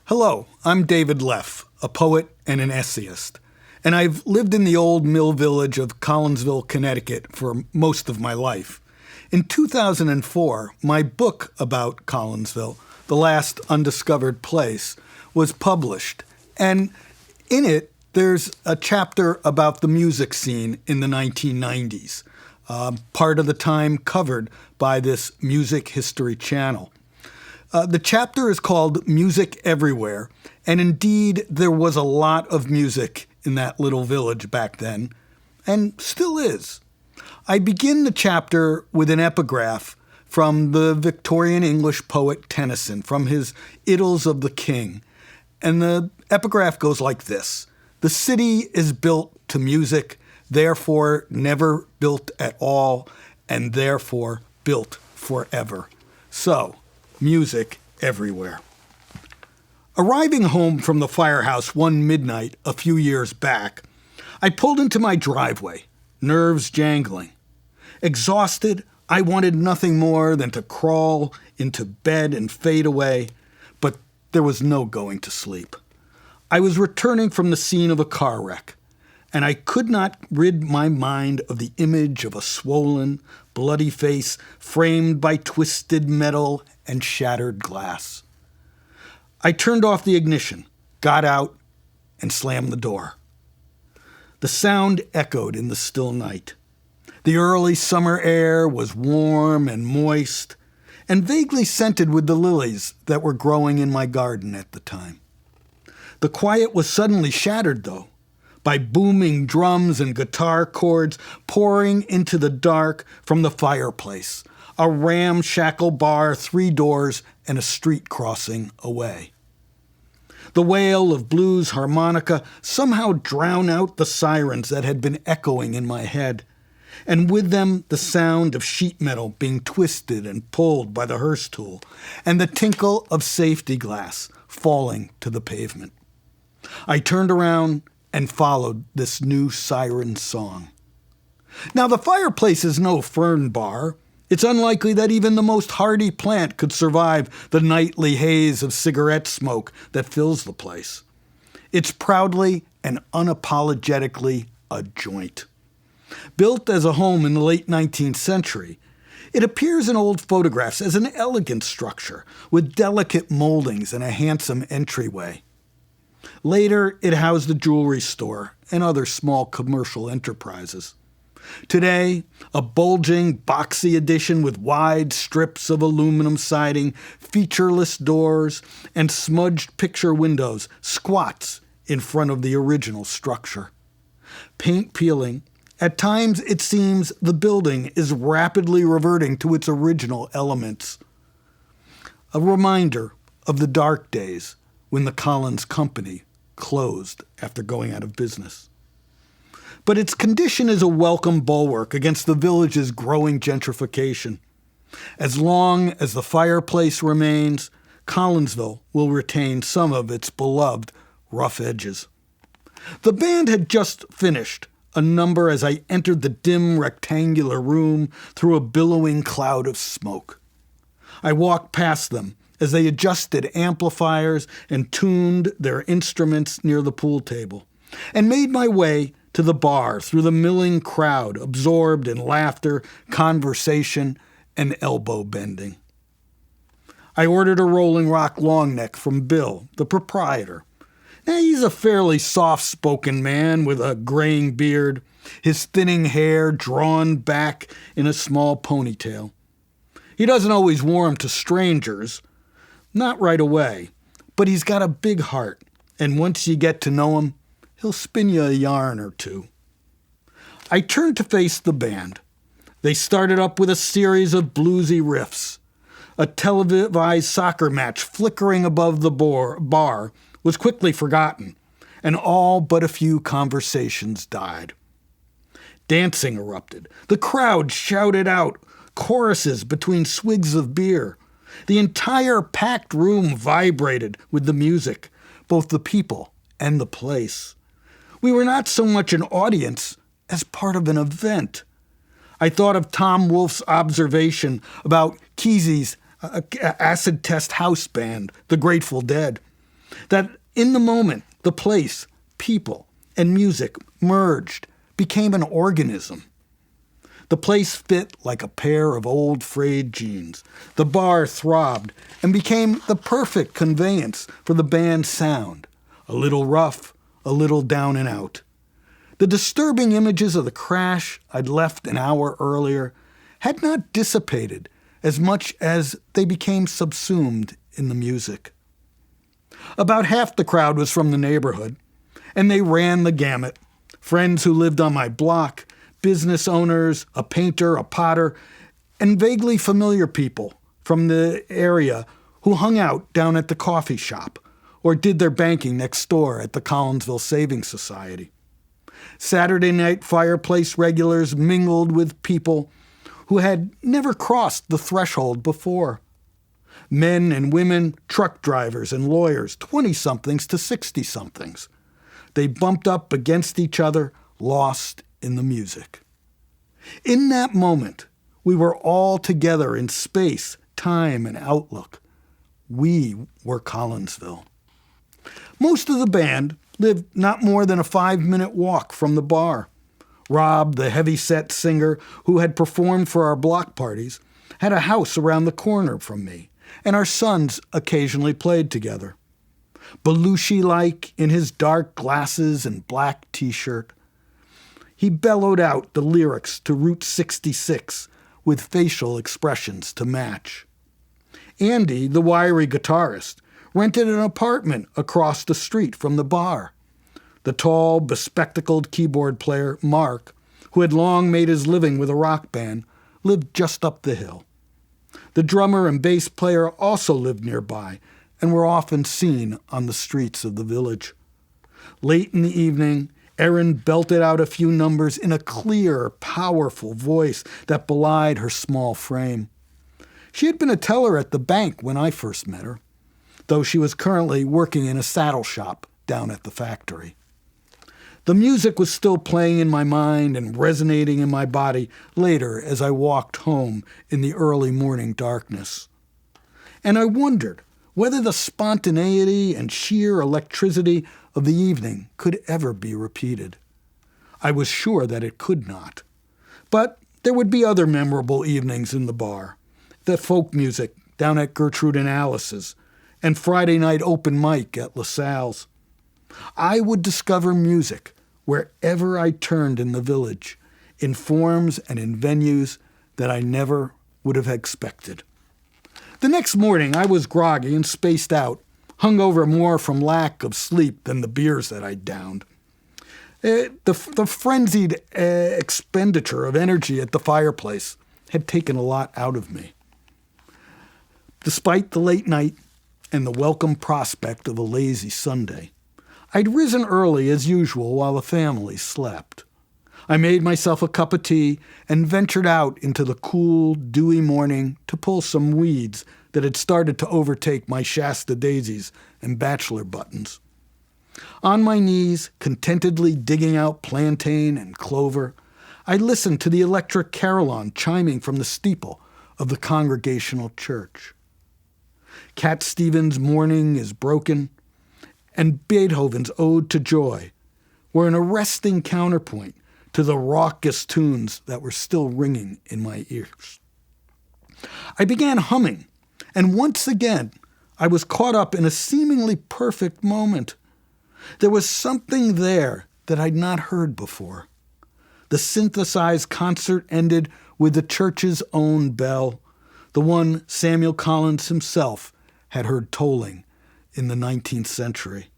Hello, I'm David Leff, a poet and an essayist, and I've lived in the old mill village of Collinsville, Connecticut for most of my life. In 2004, my book about Collinsville, The Last Undiscovered Place, was published, and in it there's a chapter about the music scene in the 1990s, part of the time covered by this Music History Channel. The chapter is called Music Everywhere, and indeed there was a lot of music in that little village back then, and still is. I begin the chapter with an epigraph from the Victorian English poet Tennyson, from his Idylls of the King, and the epigraph goes like this: "The city is built to music, therefore never built at all, and therefore built forever." So, music everywhere. Arriving home from the firehouse one midnight a few years back, I pulled into my driveway, nerves jangling. Exhausted, I wanted nothing more than to crawl into bed and fade away, but there was no going to sleep. I was returning from the scene of a car wreck, and I could not rid my mind of the image of a swollen, bloody face framed by twisted metal and shattered glass. I turned off the ignition, got out, and slammed the door. The sound echoed in the still night. The early summer air was warm and moist, and vaguely scented with the lilies that were growing in my garden at the time. The quiet was suddenly shattered, though, by booming drums and guitar chords pouring into the dark from the fireplace, a ramshackle bar 3 doors and a street crossing away. The wail of blues harmonica somehow drowned out the sirens that had been echoing in my head, and with them the sound of sheet metal being twisted and pulled by the hearse tool, and the tinkle of safety glass falling to the pavement. I turned around and followed this new siren song. Now, the fireplace is no fern bar. It's unlikely that even the most hardy plant could survive the nightly haze of cigarette smoke that fills the place. It's proudly and unapologetically a joint. Built as a home in the late 19th century, it appears in old photographs as an elegant structure with delicate moldings and a handsome entryway. Later, it housed a jewelry store and other small commercial enterprises. Today, a bulging, boxy addition with wide strips of aluminum siding, featureless doors, and smudged picture windows squats in front of the original structure. Paint peeling, at times it seems the building is rapidly reverting to its original elements. A reminder of the dark days when the Collins Company closed after going out of business. But its condition is a welcome bulwark against the village's growing gentrification. As long as the fireplace remains, Collinsville will retain some of its beloved rough edges. The band had just finished a number as I entered the dim rectangular room through a billowing cloud of smoke. I walked past them as they adjusted amplifiers and tuned their instruments near the pool table, and made my way to the bar through the milling crowd absorbed in laughter, conversation, and elbow bending. I ordered a Rolling Rock long neck from Bill, the proprietor. Now, he's a fairly soft-spoken man with a graying beard, his thinning hair drawn back in a small ponytail. He doesn't always warm to strangers, not right away, but he's got a big heart, and once you get to know him, he'll spin you a yarn or two. I turned to face the band. They started up with a series of bluesy riffs. A televised soccer match flickering above the bar was quickly forgotten, and all but a few conversations died. Dancing erupted. The crowd shouted out choruses between swigs of beer. The entire packed room vibrated with the music, both the people and the place. We were not so much an audience as part of an event. I thought of Tom Wolfe's observation about Kesey's acid test house band, the Grateful Dead. That in the moment, the place, people, and music merged, became an organism. The place fit like a pair of old frayed jeans. The bar throbbed and became the perfect conveyance for the band's sound. A little rough, a little down and out. The disturbing images of the crash I'd left an hour earlier had not dissipated as much as they became subsumed in the music. About half the crowd was from the neighborhood, and they ran the gamut. Friends who lived on my block, business owners, a painter, a potter, and vaguely familiar people from the area who hung out down at the coffee shop or did their banking next door at the Collinsville Savings Society. Saturday night fireplace regulars mingled with people who had never crossed the threshold before. Men and women, truck drivers and lawyers, 20-somethings to 60-somethings. They bumped up against each other, lost in the music. In that moment, we were all together in space, time, and outlook. We were Collinsville. Most of the band lived not more than a 5-minute walk from the bar. Rob, the heavy-set singer who had performed for our block parties, had a house around the corner from me, and our sons occasionally played together. Belushi-like in his dark glasses and black T-shirt, he bellowed out the lyrics to Route 66 with facial expressions to match. Andy, the wiry guitarist, rented an apartment across the street from the bar. The tall, bespectacled keyboard player, Mark, who had long made his living with a rock band, lived just up the hill. The drummer and bass player also lived nearby and were often seen on the streets of the village. Late in the evening, Erin belted out a few numbers in a clear, powerful voice that belied her small frame. She had been a teller at the bank when I first met her, though she was currently working in a saddle shop down at the factory. The music was still playing in my mind and resonating in my body later as I walked home in the early morning darkness. And I wondered whether the spontaneity and sheer electricity of the evening could ever be repeated. I was sure that it could not. But there would be other memorable evenings in the bar. The folk music down at Gertrude and Alice's, and Friday night open mic at LaSalle's. I would discover music wherever I turned in the village, in forms and in venues that I never would have expected. The next morning, I was groggy and spaced out, hungover more from lack of sleep than the beers that I'd downed. The frenzied expenditure of energy at the fireplace had taken a lot out of me. Despite the late night and the welcome prospect of a lazy Sunday, I'd risen early as usual while the family slept. I made myself a cup of tea and ventured out into the cool, dewy morning to pull some weeds that had started to overtake my Shasta daisies and bachelor buttons. On my knees, contentedly digging out plantain and clover, I listened to the electric carillon chiming from the steeple of the Congregational Church. Cat Stevens' Morning is Broken and Beethoven's Ode to Joy were an arresting counterpoint to the raucous tunes that were still ringing in my ears. I began humming, and once again I was caught up in a seemingly perfect moment. There was something there that I'd not heard before. The synthesized concert ended with the church's own bell, the one Samuel Collins himself had heard tolling in the 19th century.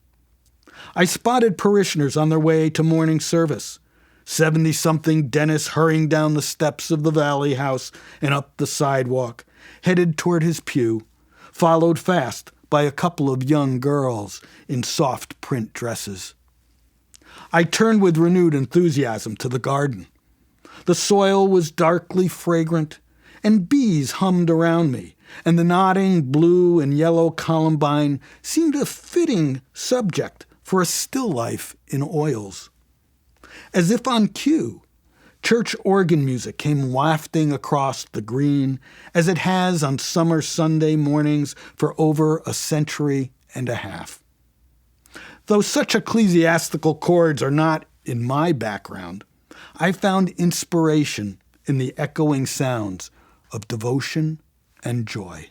I spotted parishioners on their way to morning service, 70-something Dennis hurrying down the steps of the Valley House and up the sidewalk, headed toward his pew, followed fast by a couple of young girls in soft print dresses. I turned with renewed enthusiasm to the garden. The soil was darkly fragrant, and bees hummed around me, and the nodding blue and yellow columbine seemed a fitting subject for a still life in oils. As if on cue, church organ music came wafting across the green, as it has on summer Sunday mornings for over a century and a half. Though such ecclesiastical chords are not in my background, I found inspiration in the echoing sounds of devotion and joy.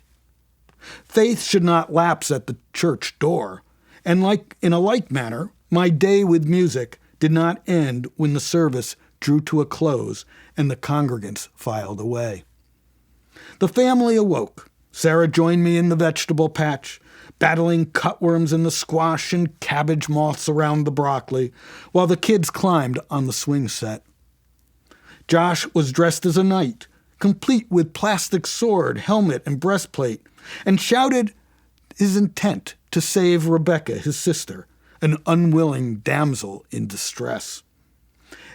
Faith should not lapse at the church door, and in a like manner, my day with music did not end when the service drew to a close and the congregants filed away. The family awoke. Sarah joined me in the vegetable patch, battling cutworms in the squash and cabbage moths around the broccoli, while the kids climbed on the swing set. Josh was dressed as a knight, complete with plastic sword, helmet, and breastplate, and shouted his intent to save Rebecca, his sister, an unwilling damsel in distress.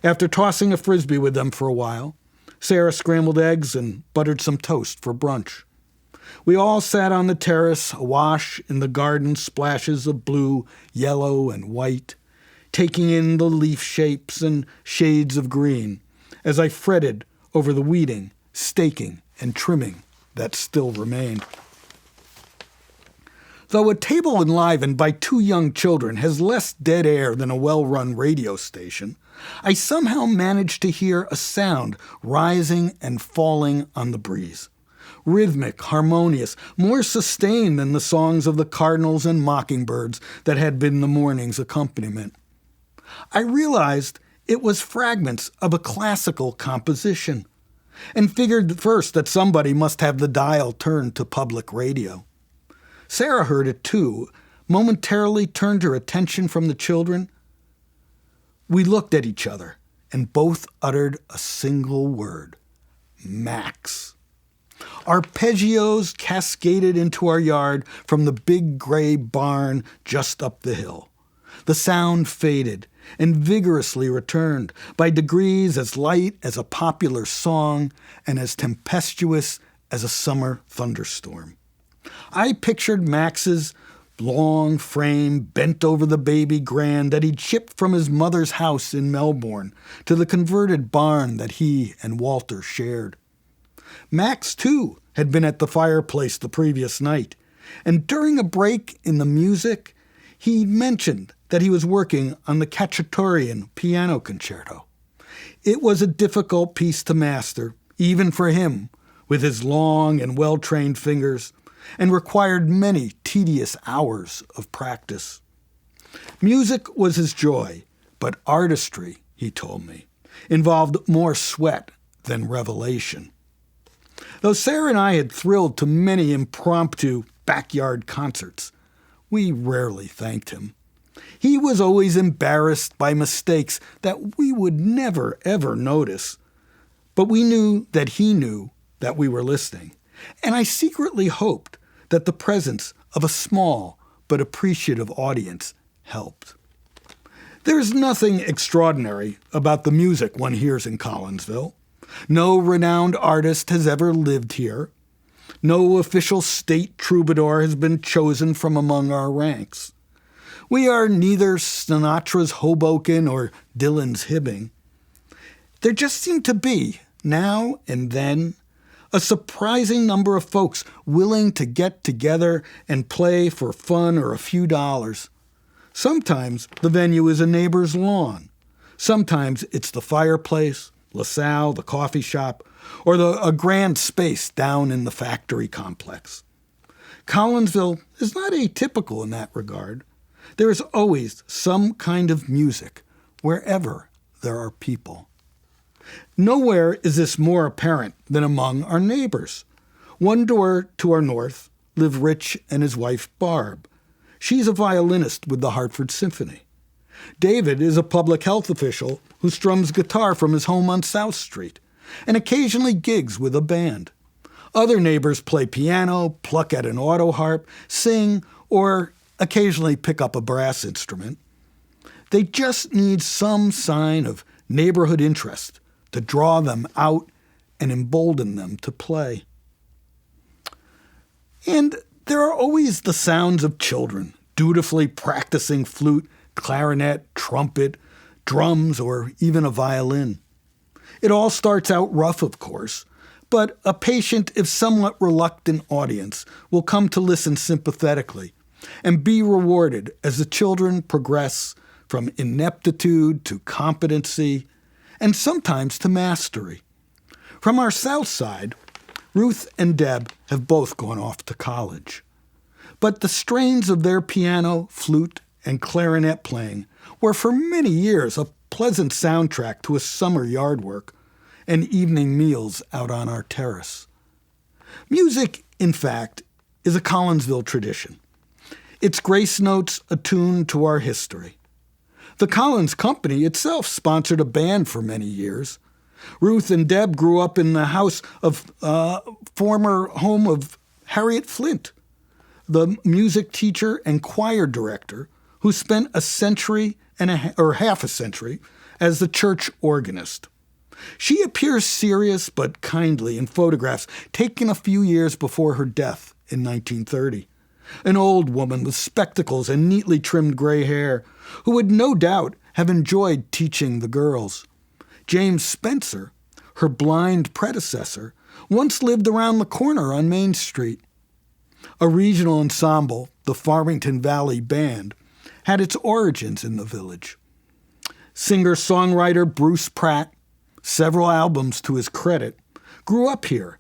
After tossing a frisbee with them for a while, Sarah scrambled eggs and buttered some toast for brunch. We all sat on the terrace, awash in the garden splashes of blue, yellow, and white, taking in the leaf shapes and shades of green as I fretted over the weeding, staking, and trimming that still remained. Though a table enlivened by 2 young children has less dead air than a well-run radio station, I somehow managed to hear a sound rising and falling on the breeze. Rhythmic, harmonious, more sustained than the songs of the cardinals and mockingbirds that had been the morning's accompaniment. I realized it was fragments of a classical composition, and figured first that somebody must have the dial turned to public radio. Sarah heard it too, momentarily turned her attention from the children. We looked at each other and both uttered a single word: Max. Arpeggios cascaded into our yard from the big gray barn just up the hill. The sound faded and vigorously returned, by degrees as light as a popular song and as tempestuous as a summer thunderstorm. I pictured Max's long frame bent over the baby grand that he'd shipped from his mother's house in Melbourne to the converted barn that he and Walter shared. Max, too, had been at the fireplace the previous night, and during a break in the music, he mentioned that he was working on the Cacciatorian piano concerto. It was a difficult piece to master, even for him, with his long and well-trained fingers, and required many tedious hours of practice. Music was his joy, but artistry, he told me, involved more sweat than revelation. Though Sarah and I had thrilled to many impromptu backyard concerts, we rarely thanked him. He was always embarrassed by mistakes that we would never, ever notice. But we knew that he knew that we were listening, and I secretly hoped that the presence of a small but appreciative audience helped. There is nothing extraordinary about the music one hears in Collinsville. No renowned artist has ever lived here. No official state troubadour has been chosen from among our ranks. We are neither Sinatra's Hoboken or Dylan's Hibbing. There just seemed to be, now and then, a surprising number of folks willing to get together and play for fun or a few dollars. Sometimes the venue is a neighbor's lawn. Sometimes it's the fireplace, LaSalle, the coffee shop, or a grand space down in the factory complex. Collinsville is not atypical in that regard. There is always some kind of music wherever there are people. Nowhere is this more apparent than among our neighbors. One door to our north live Rich and his wife Barb. She's a violinist with the Hartford Symphony. David is a public health official who strums guitar from his home on South Street and occasionally gigs with a band. Other neighbors play piano, pluck at an auto harp, sing, or occasionally pick up a brass instrument. They just need some sign of neighborhood interest to draw them out and embolden them to play. And there are always the sounds of children dutifully practicing flute, clarinet, trumpet, drums, or even a violin. It all starts out rough, of course, but a patient, if somewhat reluctant audience will come to listen sympathetically, and be rewarded as the children progress from ineptitude to competency and sometimes to mastery. From our south side, Ruth and Deb have both gone off to college. But the strains of their piano, flute, and clarinet playing were for many years a pleasant soundtrack to a summer yard work and evening meals out on our terrace. Music, in fact, is a Collinsville tradition. Its grace notes attuned to our history. The Collins Company itself sponsored a band for many years. Ruth and Deb grew up in the house of former home of Harriet Flint, the music teacher and choir director who spent a century or half a century as the church organist. She appears serious but kindly in photographs taken a few years before her death in 1930. An old woman with spectacles and neatly trimmed gray hair who would no doubt have enjoyed teaching the girls. James Spencer, her blind predecessor, once lived around the corner on Main Street. A regional ensemble, the Farmington Valley Band, had its origins in the village. Singer-songwriter Bruce Pratt, several albums to his credit, grew up here,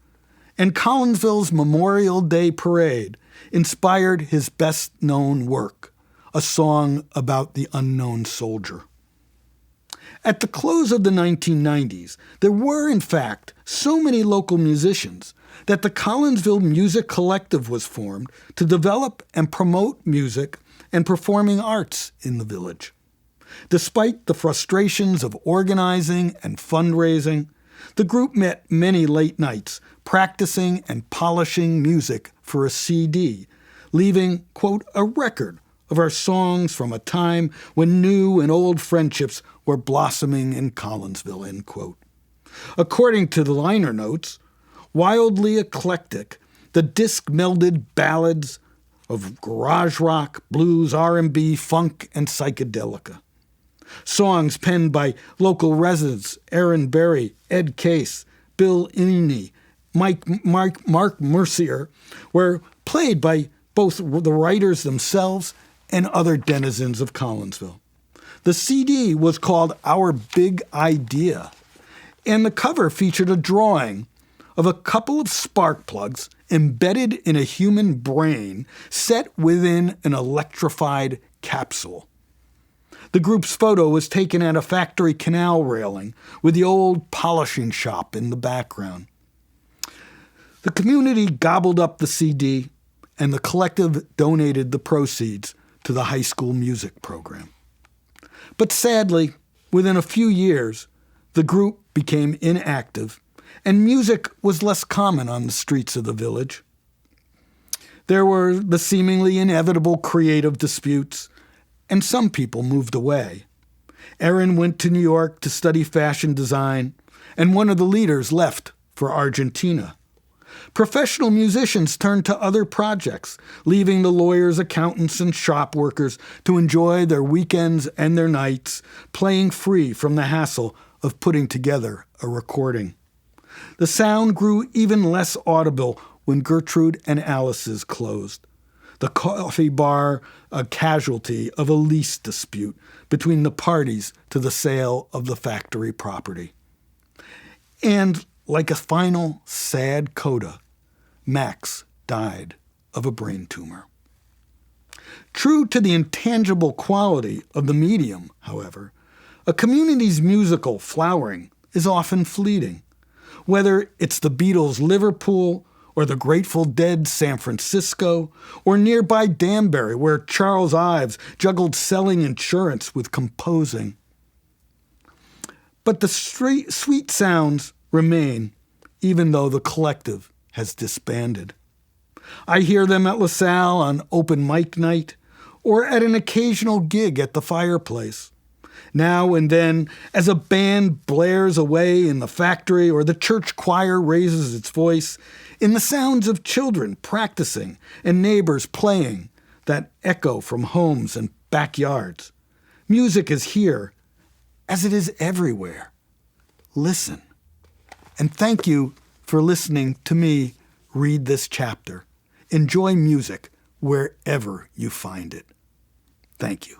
and Collinsville's Memorial Day Parade inspired his best-known work, a song about the unknown soldier. At the close of the 1990s, there were, in fact, so many local musicians that the Collinsville Music Collective was formed to develop and promote music and performing arts in the village. Despite the frustrations of organizing and fundraising, the group met many late nights practicing and polishing music for a CD, leaving, quote, a record of our songs from a time when new and old friendships were blossoming in Collinsville, end quote. According to the liner notes, wildly eclectic, the disc melded ballads of garage rock, blues, R&B, funk, and psychedelica. Songs penned by local residents Aaron Berry, Ed Case, Bill Iney, Mark Mercier were played by both the writers themselves and other denizens of Collinsville. The CD was called Our Big Idea, and the cover featured a drawing of a couple of spark plugs embedded in a human brain set within an electrified capsule. The group's photo was taken at a factory canal railing with the old polishing shop in the background. The community gobbled up the CD, and the collective donated the proceeds to the high school music program. But sadly, within a few years, the group became inactive, and music was less common on the streets of the village. There were the seemingly inevitable creative disputes, and some people moved away. Aaron went to New York to study fashion design, and one of the leaders left for Argentina. Professional musicians turned to other projects, leaving the lawyers, accountants, and shop workers to enjoy their weekends and their nights, playing free from the hassle of putting together a recording. The sound grew even less audible when Gertrude and Alice's closed. The coffee bar a casualty of a lease dispute between the parties to the sale of the factory property. And like a final sad coda, Max died of a brain tumor. True to the intangible quality of the medium, however, a community's musical flowering is often fleeting. Whether it's the Beatles' Liverpool, or the Grateful Dead San Francisco, or nearby Danbury, where Charles Ives juggled selling insurance with composing. But the sweet sounds remain, even though the collective has disbanded. I hear them at LaSalle on open mic night, or at an occasional gig at the fireplace. Now and then, as a band blares away in the factory or the church choir raises its voice, in the sounds of children practicing and neighbors playing that echo from homes and backyards. Music is here, as it is everywhere. Listen. And thank you for listening to me read this chapter. Enjoy music wherever you find it. Thank you.